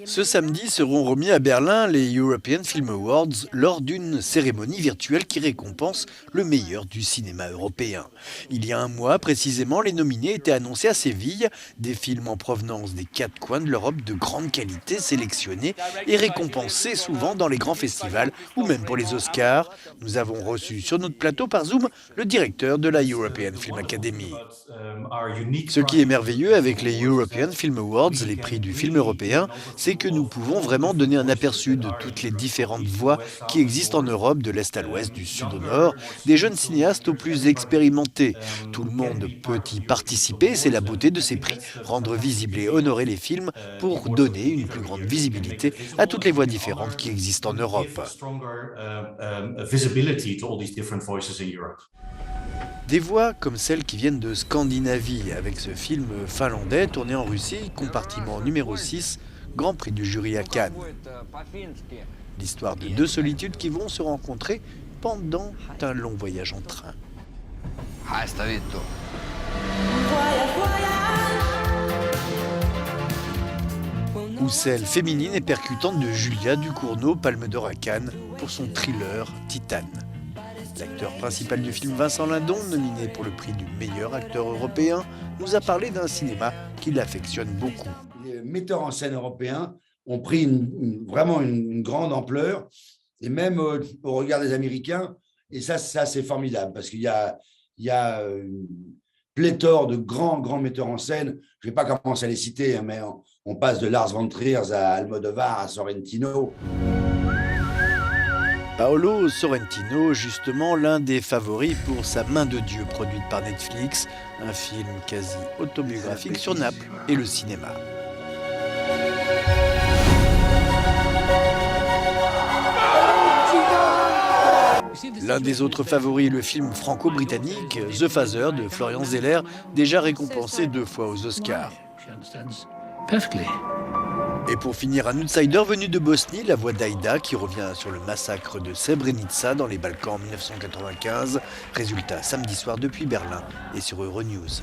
Ce samedi seront remis à Berlin les European Film Awards lors d'une cérémonie virtuelle qui récompense le meilleur du cinéma européen. Il y a un mois précisément, les nominés étaient annoncés à Séville, des films en provenance des quatre coins de l'Europe de grande qualité sélectionnés et récompensés souvent dans les grands festivals ou même pour les Oscars. Nous avons reçu sur notre plateau par Zoom le directeur de la European Film Academy. Ce qui est merveilleux avec les European Film Awards, les prix du film européen, c'est que nous pouvons vraiment donner un aperçu de toutes les différentes voies qui existent en Europe, de l'Est à l'Ouest, du Sud au Nord, des jeunes cinéastes aux plus expérimentés. Tout le monde peut y participer, c'est la beauté de ces prix, rendre visibles et honorer les films pour donner une plus grande visibilité à toutes les voix différentes qui existent en Europe. Des voix comme celles qui viennent de Scandinavie, avec ce film finlandais tourné en Russie, compartiment numéro 6, Grand Prix du jury à Cannes. L'histoire de deux solitudes qui vont se rencontrer pendant un long voyage en train. Ou celle féminine et percutante de Julia Ducournau, Palme d'Or à Cannes, pour son thriller Titane. L'acteur principal du film, Vincent Lindon, nominé pour le prix du meilleur acteur européen, nous a parlé d'un cinéma qu'il affectionne beaucoup. Les metteurs en scène européens ont pris vraiment une grande ampleur, et même au regard des Américains, et ça c'est formidable, parce qu'il y a une pléthore de grands metteurs en scène. Je ne vais pas commencer à les citer, hein, mais on passe de Lars von Trier à Almodovar, à Sorrentino. Paolo Sorrentino, justement l'un des favoris pour Sa main de Dieu, produite par Netflix, un film quasi autobiographique sur Naples et le cinéma. L'un des autres favoris est le film franco-britannique The Father de Florian Zeller, déjà récompensé 2 fois aux Oscars. Et pour finir, un outsider venu de Bosnie, la voix d'Aïda, qui revient sur le massacre de Srebrenica dans les Balkans en 1995. Résultat samedi soir depuis Berlin et sur Euronews.